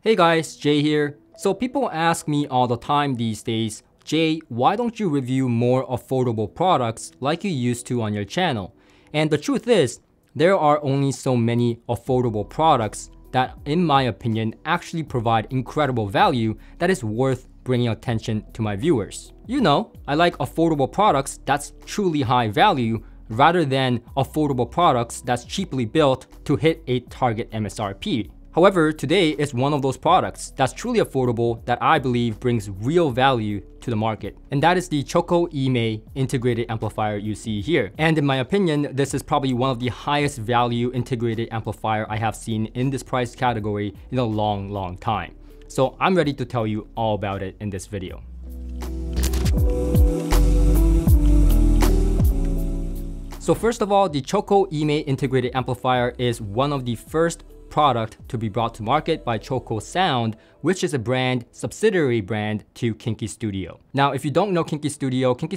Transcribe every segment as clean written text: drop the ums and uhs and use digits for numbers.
Hey guys, Jay here. So people ask me all the time these days, Jay, why don't you review more affordable products like you used to on your channel? And the truth is, there are only so many affordable products that, in my opinion, actually provide incredible value that is worth bringing attention to my viewers. You know, I like affordable products that's truly high value rather than affordable products that's cheaply built to hit a target MSRP. However, today is one of those products that's truly affordable that I believe brings real value to the market. And that is the Choco Emei integrated amplifier you see here. And in my opinion, this is probably one of the highest value integrated amplifier I have seen in this price category in a long time. So I'm ready to tell you all about it in this video. So first of all, the Choco Emei integrated amplifier is one of the first product to be brought to market by Choco Sound, which is a subsidiary brand to Kinki Studio. Now, if you don't know Kinki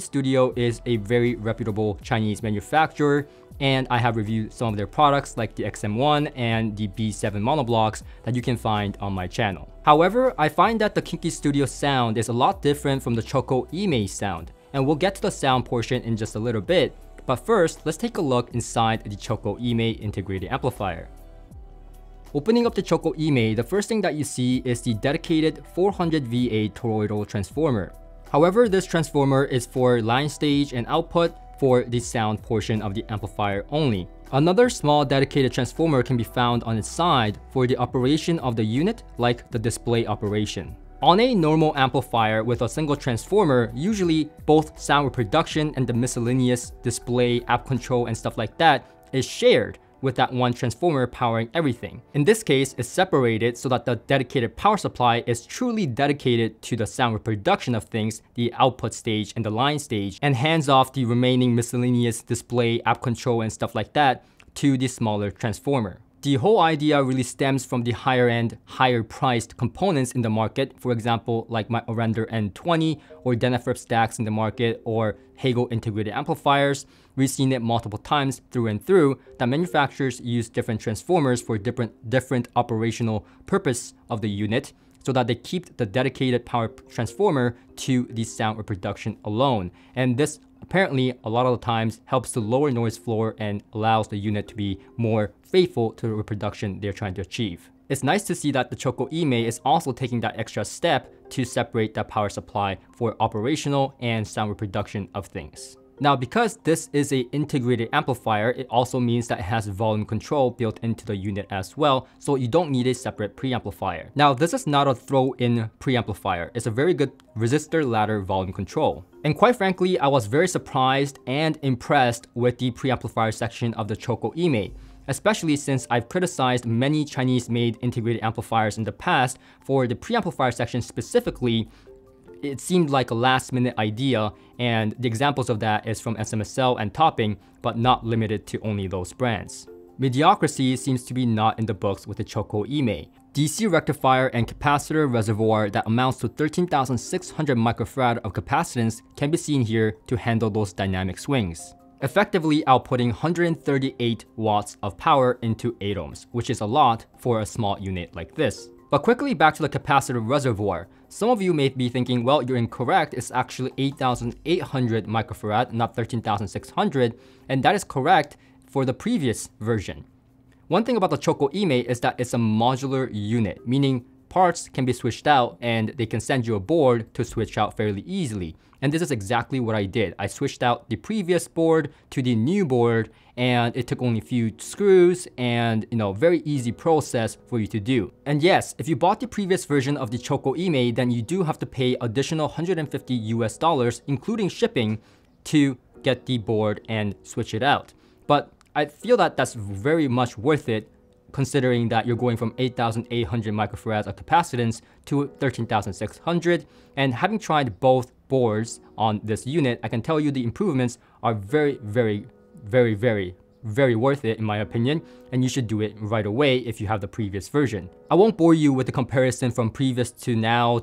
Studio is a very reputable Chinese manufacturer, and I have reviewed some of their products like the XM1 and the B7 monoblocks that you can find on my channel. However, I find that the Kinki Studio sound is a lot different from the Choco Emei sound, and we'll get to the sound portion in just a little bit. But first, let's take a look inside the Choco Emei integrated amplifier. Opening up the Choco Emei, the first thing that you see is the dedicated 400 VA toroidal transformer. However, this transformer is for line stage and output for the sound portion of the amplifier only. Another small dedicated transformer can be found on its side for the operation of the unit, like the display operation. On a normal amplifier with a single transformer, usually both sound reproduction and the miscellaneous display, app control, and stuff like that is shared with that one transformer powering everything. In this case, it's separated so that the dedicated power supply is truly dedicated to the sound reproduction of things, the output stage and the line stage, and hands off the remaining miscellaneous display, app control, and stuff like that to the smaller transformer. The whole idea really stems from the higher end, higher priced components in the market, for example, like my Orender N20 or Denafrip stacks in the market or Hagel integrated amplifiers. We've seen it multiple times through and through that manufacturers use different transformers for different operational purpose of the unit so that they keep the dedicated power transformer to the sound reproduction alone. And this apparently a lot of the times helps to lower noise floor and allows the unit to be more faithful to the reproduction they're trying to achieve. It's nice to see that the Choco Emei is also taking that extra step to separate that power supply for operational and sound reproduction of things. Now, because this is an integrated amplifier, it also means that it has volume control built into the unit as well, so you don't need a separate preamplifier. Now, this is not a throw-in preamplifier. It's a very good resistor ladder volume control. And quite frankly, I was very surprised and impressed with the preamplifier section of the Choco Emei, especially since I've criticized many Chinese-made integrated amplifiers in the past for the preamplifier section specifically. It seemed like a last-minute idea, and the examples of that is from SMSL and Topping, but not limited to only those brands. Mediocrity seems to be not in the books with the Choco Emei. DC rectifier and capacitor reservoir that amounts to 13,600 microfarad of capacitance can be seen here to handle those dynamic swings, effectively outputting 138 watts of power into 8 ohms, which is a lot for a small unit like this. But quickly back to the capacitor reservoir. Some of you may be thinking, well, you're incorrect. It's actually 8,800 microfarad, not 13,600, and that is correct for the previous version. One thing about the Choco Emei is that it's a modular unit, meaning parts can be switched out and they can send you a board to switch out fairly easily. And this is exactly what I did. I switched out the previous board to the new board, and it took only a few screws and, very easy process for you to do. And yes, if you bought the previous version of the Choco Emei, then you do have to pay additional $150 US, including shipping, to get the board and switch it out. But I feel that that's very much worth it, considering that you're going from 8,800 microfarads of capacitance to 13,600. And having tried both boards on this unit, I can tell you the improvements are very worth it in my opinion, and you should do it right away if you have the previous version. I won't bore you with the comparison from previous to now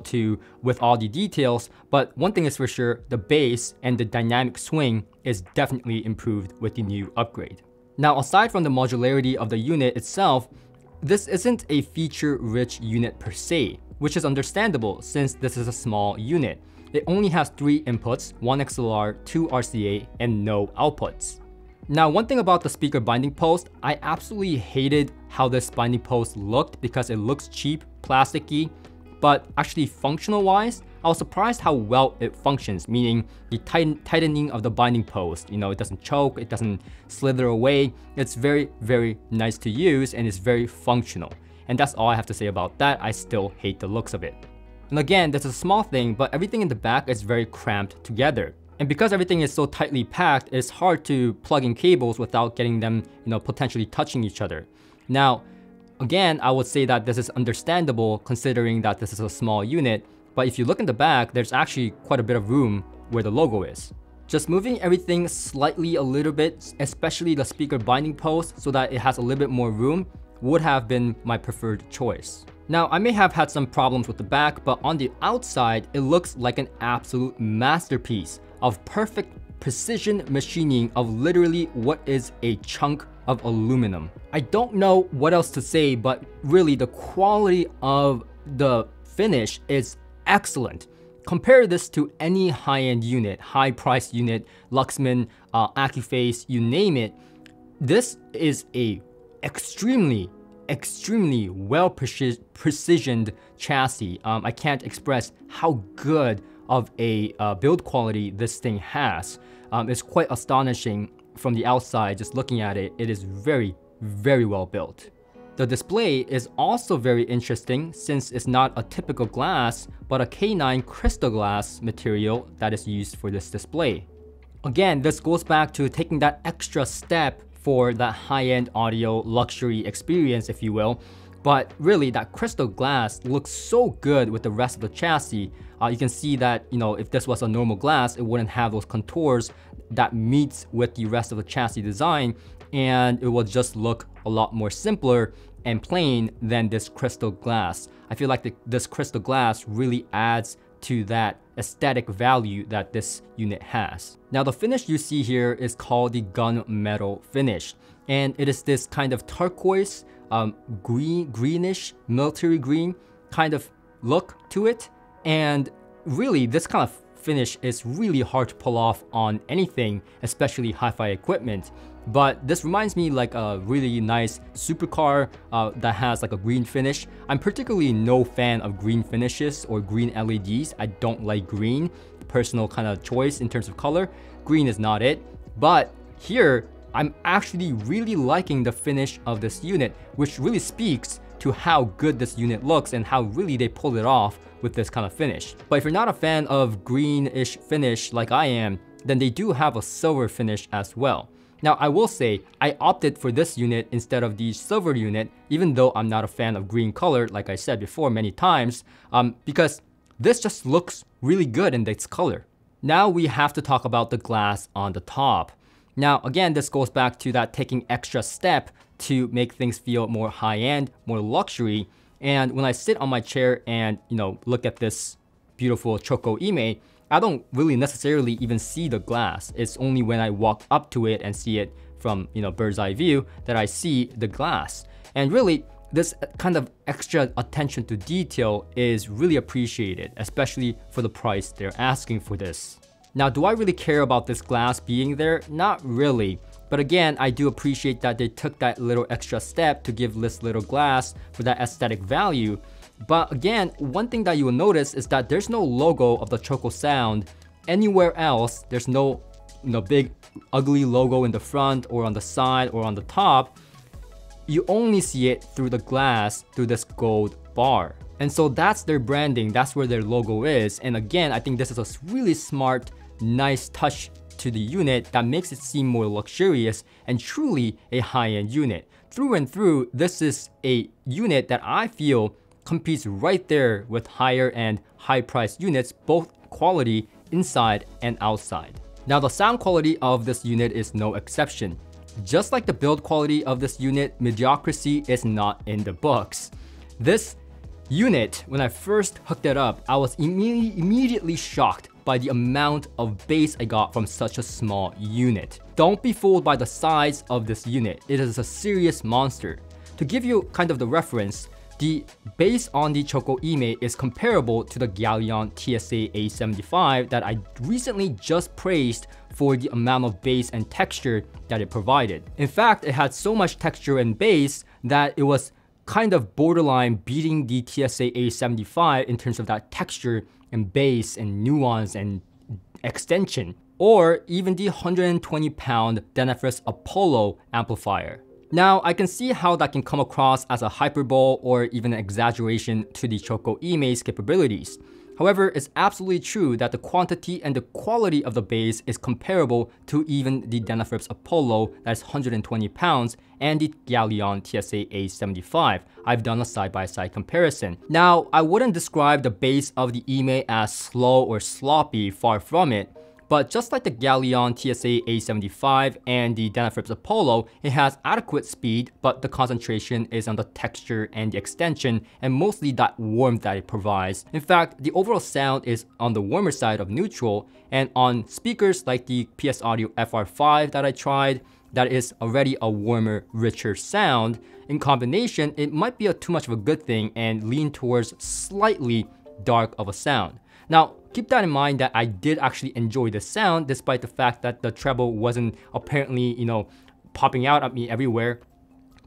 with all the details, but one thing is for sure, the bass and the dynamic swing is definitely improved with the new upgrade. Now, aside from the modularity of the unit itself, this isn't a feature-rich unit per se, which is understandable since this is a small unit. It only has 3 inputs, 1 XLR, 2 RCA, and no outputs. Now, one thing about the speaker binding post, I absolutely hated how this binding post looked because it looks cheap, plasticky, but actually functional-wise, I was surprised how well it functions, meaning the tightening of the binding post. You know, it doesn't choke, it doesn't slither away. It's very, very nice to use and it's very functional. And that's all I have to say about that. I still hate the looks of it. And again, this is a small thing, but everything in the back is very cramped together. And because everything is so tightly packed, it's hard to plug in cables without getting them, potentially touching each other. Now, again, I would say that this is understandable considering that this is a small unit, but if you look in the back, there's actually quite a bit of room where the logo is. Just moving everything slightly a little bit, especially the speaker binding post so that it has a little bit more room, would have been my preferred choice. Now, I may have had some problems with the back, but on the outside, it looks like an absolute masterpiece of perfect precision machining of literally what is a chunk of aluminum. I don't know what else to say, but really the quality of the finish is excellent. Compare this to any high-end unit, high-priced unit, Luxman, Accuface, you name it. This is a extremely well precisioned chassis. I can't express how good of a build quality this thing has. It's quite astonishing from the outside. Just looking at it, it is very, very well built. The display is also very interesting since it's not a typical glass, but a K9 crystal glass material that is used for this display. Again, this goes back to taking that extra step for that high-end audio luxury experience, if you will. But really, that crystal glass looks so good with the rest of the chassis. You can see that, if this was a normal glass, it wouldn't have those contours that meets with the rest of the chassis design, and it will just look a lot more simpler and plain than this crystal glass. I feel like this crystal glass really adds to that aesthetic value that this unit has. Now, the finish you see here is called the gunmetal finish, and it is this kind of turquoise, greenish, military green kind of look to it. And really, this kind of finish is really hard to pull off on anything, especially hi-fi equipment. But this reminds me like a really nice supercar that has like a green finish. I'm particularly no fan of green finishes or green LEDs. I don't like green, personal kind of choice in terms of color. Green is not it. But here, I'm actually really liking the finish of this unit, which really speaks to how good this unit looks and how really they pulled it off with this kind of finish. But if you're not a fan of greenish finish like I am, then they do have a silver finish as well. Now, I will say, I opted for this unit instead of the silver unit, even though I'm not a fan of green color, like I said before many times, because this just looks really good in its color. Now we have to talk about the glass on the top. Now, again, this goes back to that taking extra step to make things feel more high-end, more luxury. And when I sit on my chair and, look at this beautiful Choco Emei, I don't really necessarily even see the glass. It's only when I walk up to it and see it from, bird's eye view that I see the glass. And really, this kind of extra attention to detail is really appreciated, especially for the price they're asking for this. Now, do I really care about this glass being there? Not really. But again, I do appreciate that they took that little extra step to give this little glass for that aesthetic value. But again, one thing that you will notice is that there's no logo of the Choco sound anywhere else. There's no, big ugly logo in the front or on the side or on the top. You only see it through the glass, through this gold bar. And so that's their branding, that's where their logo is. And again, I think this is a really smart, nice touch to the unit that makes it seem more luxurious and truly a high-end unit. Through and through, this is a unit that I feel competes right there with higher and high-priced units, both quality inside and outside. Now, the sound quality of this unit is no exception. Just like the build quality of this unit, mediocrity is not in the books. This unit, when I first hooked it up, I was immediately shocked by the amount of bass I got from such a small unit. Don't be fooled by the size of this unit. It is a serious monster. To give you kind of the reference, the bass on the Choco Emei is comparable to the Galleon TSA A75 that I recently just praised for the amount of bass and texture that it provided. In fact, it had so much texture and bass that it was kind of borderline beating the TSA A75 in terms of that texture and bass and nuance and extension, or even the 120-pound Denafriss Apollo amplifier. Now, I can see how that can come across as a hyperbole or even an exaggeration to the Choco Emei's capabilities. However, it's absolutely true that the quantity and the quality of the bass is comparable to even the Denafriss Apollo that's 120 pounds and the Galleon TSA A75. I've done a side-by-side comparison. Now, I wouldn't describe the bass of the Emei as slow or sloppy, far from it. But just like the Galleon TSA A75 and the Denafriss Apollo, it has adequate speed, but the concentration is on the texture and the extension, and mostly that warmth that it provides. In fact, the overall sound is on the warmer side of neutral, and on speakers like the PS Audio FR5 that I tried, that is already a warmer, richer sound. In combination, it might be too much of a good thing and lean towards slightly dark of a sound. Now, keep that in mind that I did actually enjoy the sound despite the fact that the treble wasn't apparently, popping out at me everywhere,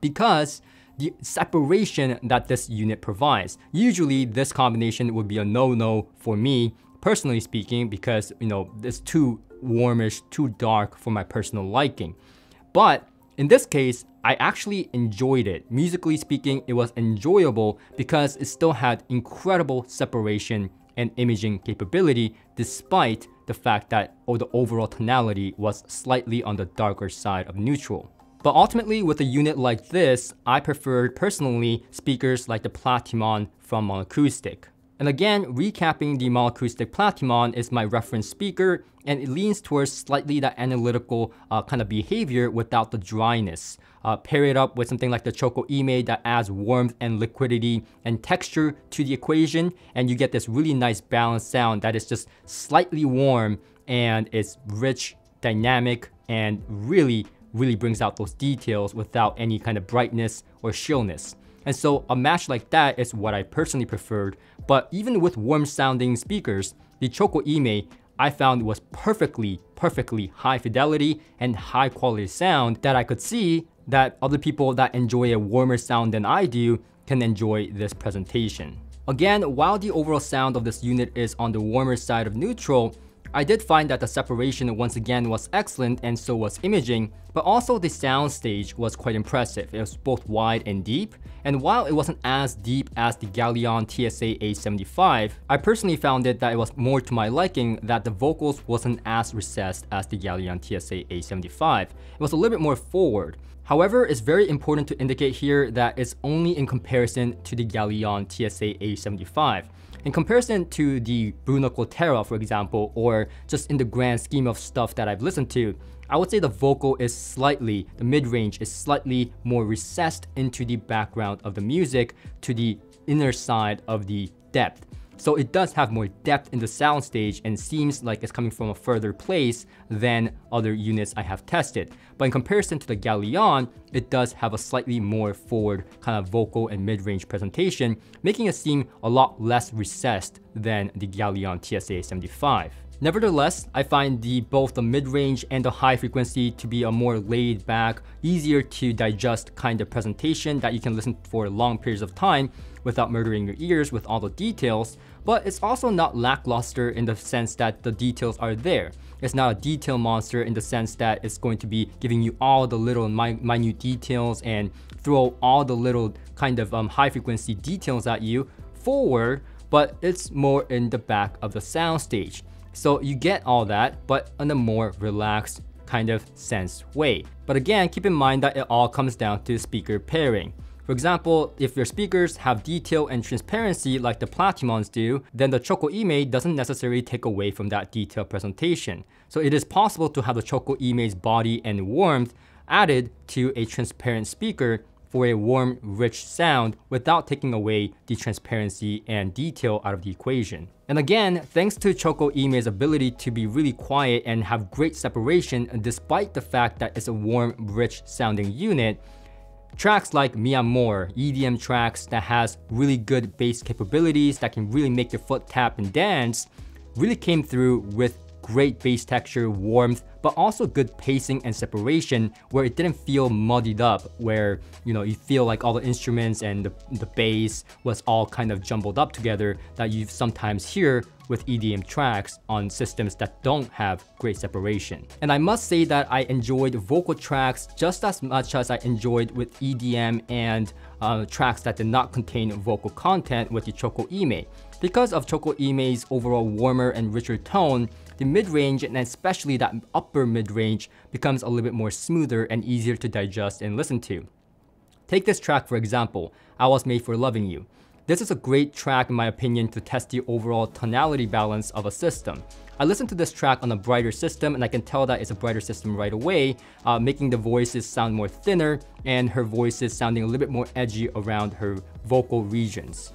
because the separation that this unit provides. Usually this combination would be a no-no for me, personally speaking, because, it's too warmish, too dark for my personal liking. But in this case, I actually enjoyed it. Musically speaking, it was enjoyable because it still had incredible separation and imaging capability, despite the fact that the overall tonality was slightly on the darker side of neutral. But ultimately, with a unit like this, I preferred personally speakers like the Platimon from Monocoustic. And again, recapping, the Monocoustic Platimon is my reference speaker, and it leans towards slightly that analytical kind of behavior without the dryness. Pair it up with something like the Choco Emei that adds warmth and liquidity and texture to the equation, and you get this really nice balanced sound that is just slightly warm and it's rich, dynamic, and really brings out those details without any kind of brightness or shrillness. And so a match like that is what I personally preferred. But even with warm sounding speakers, the Choco Emei I found was perfectly high fidelity and high quality sound that I could see that other people that enjoy a warmer sound than I do can enjoy this presentation. Again, while the overall sound of this unit is on the warmer side of neutral, I did find that the separation once again was excellent, and so was imaging, but also the sound stage was quite impressive. It was both wide and deep, and while it wasn't as deep as the Galleon TSA A75, I personally found that it was more to my liking that the vocals wasn't as recessed as the Galleon TSA A75. It was a little bit more forward. However, it's very important to indicate here that it's only in comparison to the Galleon TSA A75. In comparison to the Bruno Cotera, for example, or just in the grand scheme of stuff that I've listened to, I would say the vocal is the mid-range is slightly more recessed into the background of the music to the inner side of the depth. So it does have more depth in the soundstage and seems like it's coming from a further place than other units I have tested. But in comparison to the Galleon, it does have a slightly more forward kind of vocal and mid-range presentation, making it seem a lot less recessed than the Galleon TSA 75. Nevertheless, I find both the mid-range and the high frequency to be a more laid back, easier to digest kind of presentation that you can listen for long periods of time without murdering your ears with all the details, but it's also not lackluster in the sense that the details are there. It's not a detail monster in the sense that it's going to be giving you all the little minute details and throw all the little kind of high frequency details at you forward, but it's more in the back of the soundstage. So you get all that, but in a more relaxed kind of sense way. But again, keep in mind that it all comes down to speaker pairing. For example, if your speakers have detail and transparency like the Platimons do, then the Choco Emei doesn't necessarily take away from that detail presentation. So it is possible to have the Choco Emei's body and warmth added to a transparent speaker for a warm, rich sound without taking away the transparency and detail out of the equation. And again, thanks to Choco Emei's ability to be really quiet and have great separation despite the fact that it's a warm, rich sounding unit, Tracks like Mi Amor, EDM tracks that has really good bass capabilities that can really make your foot tap and dance, really came through with great bass texture, warmth, but also good pacing and separation where it didn't feel muddied up, where you feel like all the instruments and the bass was all kind of jumbled up together that you sometimes hear with EDM tracks on systems that don't have great separation. And I must say that I enjoyed vocal tracks just as much as I enjoyed with EDM and tracks that did not contain vocal content with the Choco Emei. Because of Choco Emei's overall warmer and richer tone, the mid-range and especially that upper mid-range becomes a little bit more smoother and easier to digest and listen to. Take this track for example, I Was Made for Loving You. This is a great track in my opinion to test the overall tonality balance of a system. I listened to this track on a brighter system and I can tell that it's a brighter system right away, making the voices sound more thinner and her voices sounding a little bit more edgy around her vocal regions.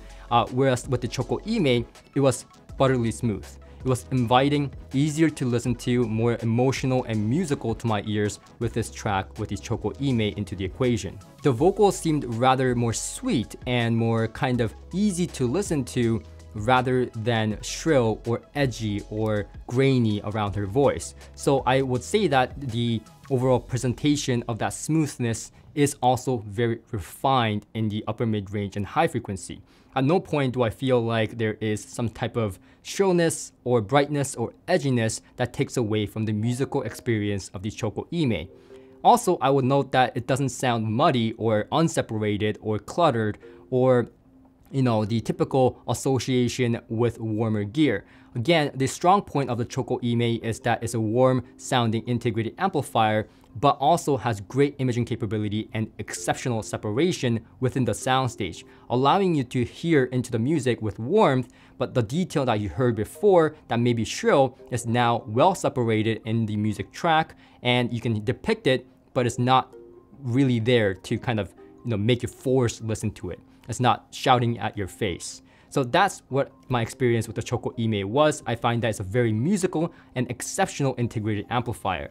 Whereas with the Choco Emei, it was butterly smooth. It was inviting, easier to listen to, more emotional and musical to my ears with this track with the Choco Emei into the equation. The vocals seemed rather more sweet and more kind of easy to listen to rather than shrill or edgy or grainy around her voice. So I would say that the overall presentation of that smoothness is also very refined in the upper mid-range and high frequency. At no point do I feel like there is some type of shrillness or brightness or edginess that takes away from the musical experience of the Choco Emei. Also, I would note that it doesn't sound muddy or unseparated or cluttered or the typical association with warmer gear. Again, the strong point of the Choco Emei is that it's a warm sounding integrated amplifier, but also has great imaging capability and exceptional separation within the soundstage, allowing you to hear into the music with warmth, but the detail that you heard before that may be shrill is now well separated in the music track, and you can depict it, but it's not really there to kind of make you force listen to it. It's not shouting at your face. So that's what my experience with the Choco Emei was. I find that it's a very musical and exceptional integrated amplifier.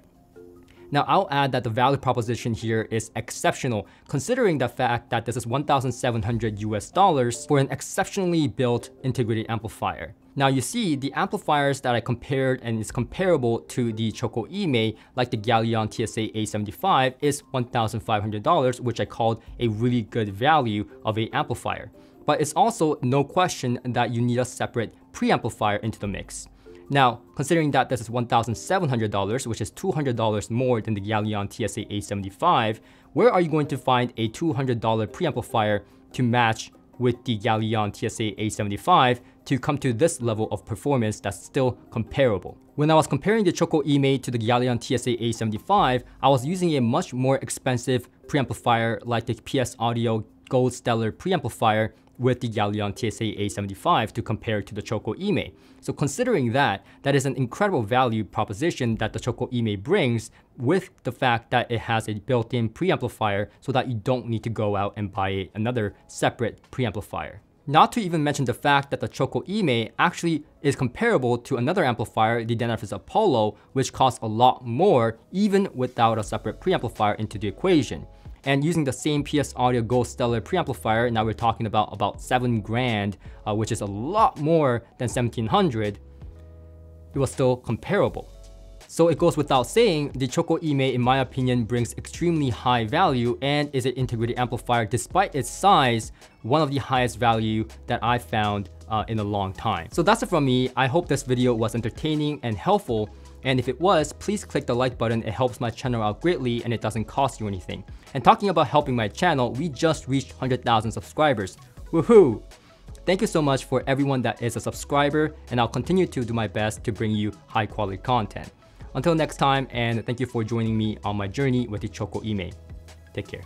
Now I'll add that the value proposition here is exceptional, considering the fact that this is $1,700 US for an exceptionally built integrated amplifier. Now you see the amplifiers that I compared and is comparable to the Choco Emei, like the Galleon TSA A75, is $1,500, which I called a really good value of an amplifier. But it's also no question that you need a separate preamplifier into the mix. Now, considering that this is $1,700, which is $200 more than the Galleon TSA A75, where are you going to find a $200 preamplifier to match with the Galleon TSA A75 to come to this level of performance that's still comparable? When I was comparing the Choco Emei to the Galleon TSA A75, I was using a much more expensive preamplifier like the PS Audio Gold Stellar preamplifier with the Galleon TSA A75 to compare to the Choco Emei. So considering that, that is an incredible value proposition that the Choco Emei brings, with the fact that it has a built-in preamplifier so that you don't need to go out and buy another separate preamplifier. Not to even mention the fact that the Choco Emei actually is comparable to another amplifier, the Denafis Apollo, which costs a lot more even without a separate preamplifier into the equation. And using the same PS Audio Gold Stellar preamplifier, now we're talking about $7 grand, which is a lot more than $1,700, it was still comparable. So it goes without saying, the Choco Emei, in my opinion, brings extremely high value and is an integrated amplifier despite its size, one of the highest value that I've found in a long time. So that's it from me. I hope this video was entertaining and helpful. And if it was, please click the like button. It helps my channel out greatly and it doesn't cost you anything. And talking about helping my channel, we just reached 100,000 subscribers. Woohoo! Thank you so much for everyone that is a subscriber, and I'll continue to do my best to bring you high quality content. Until next time, and thank you for joining me on my journey with the Choco Emei. Take care.